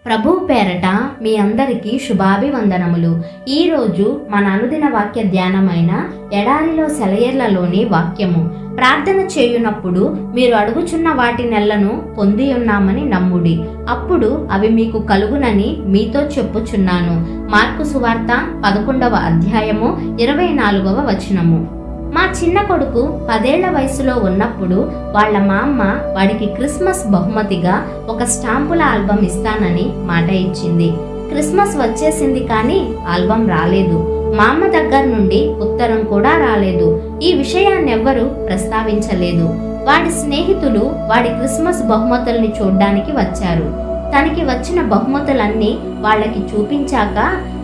ప్రభువు పేరట మీ అందరికీ శుభాభివందనములు. ఈరోజు మన అనుదిన వాక్య ధ్యానమైన ఎడారిలో సెలయేర్లలోని వాక్యము. ప్రార్థన చేయునప్పుడు మీరు అడుగుచున్న వాటి నెలను పొంది ఉన్నామని నమ్ముడి, అప్పుడు అవి మీకు కలుగునని మీతో చెప్పుచున్నాను. మార్కు సువార్త 11వ అధ్యాయము 24వ వచనము. మా చిన్న కొడుకు 10 ఏళ్ల వయసులో ఉన్నప్పుడు వాళ్ళ మా అమ్మ వాడికి క్రిస్మస్ బహుమతిగా ఒక స్టాంపుల ఆల్బమ్ ఇస్తానని మాట ఇచ్చింది. క్రిస్మస్ వచ్చేసింది కానీ ఆల్బమ్ రాలేదు. మా అమ్మ దగ్గర నుండి ఉత్తరం కూడా రాలేదు. ఈ విషయాన్నెవ్వరూ ప్రస్తావించలేదు. వాడి స్నేహితులు వాడి క్రిస్మస్ బహుమతుల్ని చూడ్డానికి వచ్చారు. తనకి వచ్చిన బహుమతులన్నీ వాళ్ళకి చూపించాక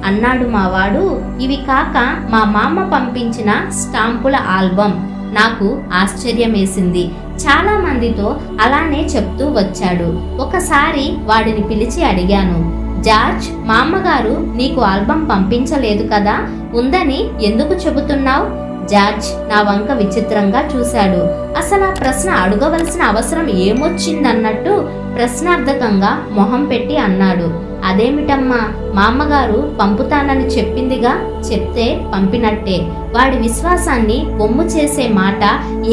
అన్నాడు మావాడు, ఇవి కాక మా మామ పంపించిన స్టాంపుల ఆల్బమ్. నాకు ఆశ్చర్యమేసింది. చాలా మందితో అలానే చెప్తూ వచ్చాడు. ఒకసారి వాడిని పిలిచి అడిగాను, జార్జ్, మా అమ్మగారు నీకు ఆల్బమ్ పంపించలేదు కదా, ఉందని ఎందుకు చెబుతున్నావు? జార్జ్ నా వంక విచిత్రంగా చూశాడు. అసలు ఆ ప్రశ్న అడగవలసిన అవసరం ఏమొచ్చిందన్నట్టు ప్రశ్నార్థకంగా మొహం పెట్టి అన్నాడు, అదేమిటమ్మా, మా అమ్మగారు పంపుతానని చెప్పిందిగా, చెప్తే పంపినట్టే. వాడి విశ్వాసాన్ని బొమ్ము చేసే మాట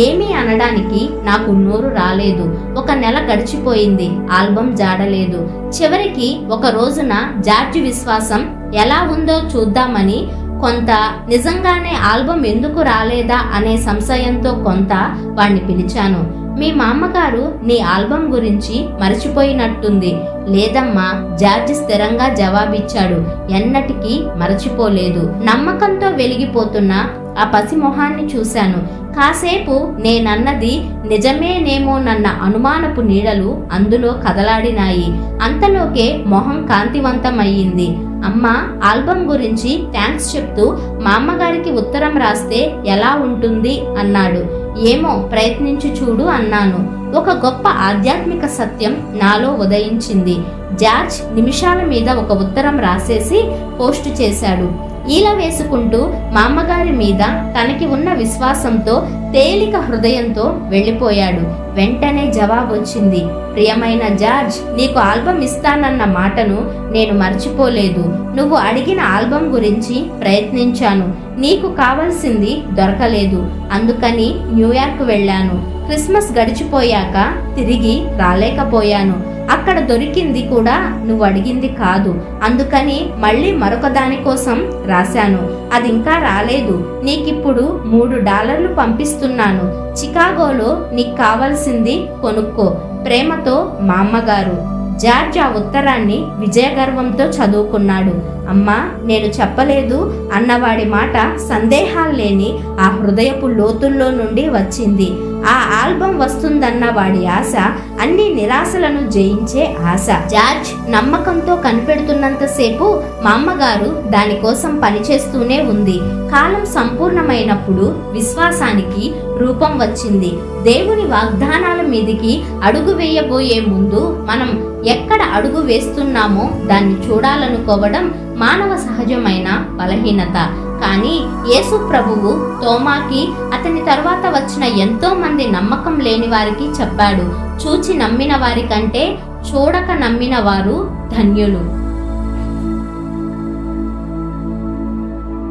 ఏమీ అనడానికి నాకు నోరు రాలేదు. 1 నెల గడిచిపోయింది, ఆల్బమ్ జాడలేదు. చివరికి ఒక రోజున జార్జ్ విశ్వాసం ఎలా ఉందో చూద్దామని కొంత, నిజంగానే ఆల్బమ్ ఎందుకు రాలేదా అనే సంశయంతో కొంత వాణ్ణి పిలిచాను. మీ మామగారు నీ ఆల్బమ్ గురించి మరచిపోయినట్టుంది. లేదమ్మా, జార్జ్ స్థిరంగా జవాబిచ్చాడు. ఎన్నటికీ మరచిపోలేదు. నమ్మకంతో వెలిగిపోతున్న ఆ పసిమొహాన్ని చూశాను. కాసేపు నేనన్నది నిజమేనేమోనన్న అనుమానపు నీడలు అందులో కదలాడినాయి. అంతలోకే మొహం కాంతివంతమయ్యింది. అమ్మా, ఆల్బమ్ గురించి థ్యాంక్స్ చెప్తూ మా అమ్మగారికి ఉత్తరం రాస్తే ఎలా ఉంటుంది అన్నాడు. ఏమో, ప్రయత్నించి చూడు అన్నాను. ఒక గొప్ప ఆధ్యాత్మిక సత్యం నాలో ఉదయించింది. జార్జ్ నిమిషాల మీద ఒక ఉత్తరం రాసేసి పోస్టు చేశాడు. ఈల వేసుకుంటూ మా అమ్మగారి మీద తనకి ఉన్న విశ్వాసంతో తేలిక హృదయంతో వెళ్ళిపోయాడు. వెంటనే జవాబు వచ్చింది, ప్రియమైన జార్జ్, నీకు ఆల్బమ్ ఇస్తానన్న మాటను నేను మర్చిపోలేదు. నువ్వు అడిగిన ఆల్బమ్ గురించి ప్రయత్నించాను. నీకు కావాల్సింది దొరకలేదు. అందుకని న్యూయార్క్ వెళ్ళాను. క్రిస్మస్ గడిచిపోయాక తిరిగి రాలేకపోయాను. అక్కడ దొరికింది కూడా నువ్వు అడిగింది కాదు. అందుకని మళ్ళీ మరొక దాని కోసం రాశాను. అది ఇంకా రాలేదు. నీకిప్పుడు $3 పంపిస్తున్నాను. చికాగోలో నీకు కావాల్సింది కొనుక్కో. ప్రేమతో మా అమ్మగారు. జార్జ్ ఆ ఉత్తరాన్ని విజయగర్వంతో చదువుకున్నాడు. అమ్మా, నేను చెప్పలేదు అన్నవాడి మాట సందేహాలు లేని ఆ హృదయపు లోతుల్లో నుండి వచ్చింది. ఆ ఆల్బమ్ వస్తుందన్న వాడి ఆశ అన్ని నిరాశలను జయించే ఆశ. జార్జ్ నమ్మకంతో కనిపెడుతున్నంతసేపు మా అమ్మగారు దానికోసం పనిచేస్తూనే ఉంది. కాలం సంపూర్ణమైనప్పుడు విశ్వాసానికి రూపం వచ్చింది. దేవుని వాగ్దానాల మీదికి అడుగు వేయబోయే ముందు మనం ఎక్కడ అడుగు వేస్తున్నామో దాన్ని చూడాలనుకోవడం మానవ సహజమైన బలహీనత. కానీ యేసు ప్రభువు తోమాకి, అతని తర్వాత వచ్చిన ఎంతో మంది నమ్మకం లేని వారికి చెప్పాడు, చూచి నమ్మిన వారి కంటే చూడక నమ్మిన వారు ధన్యులు.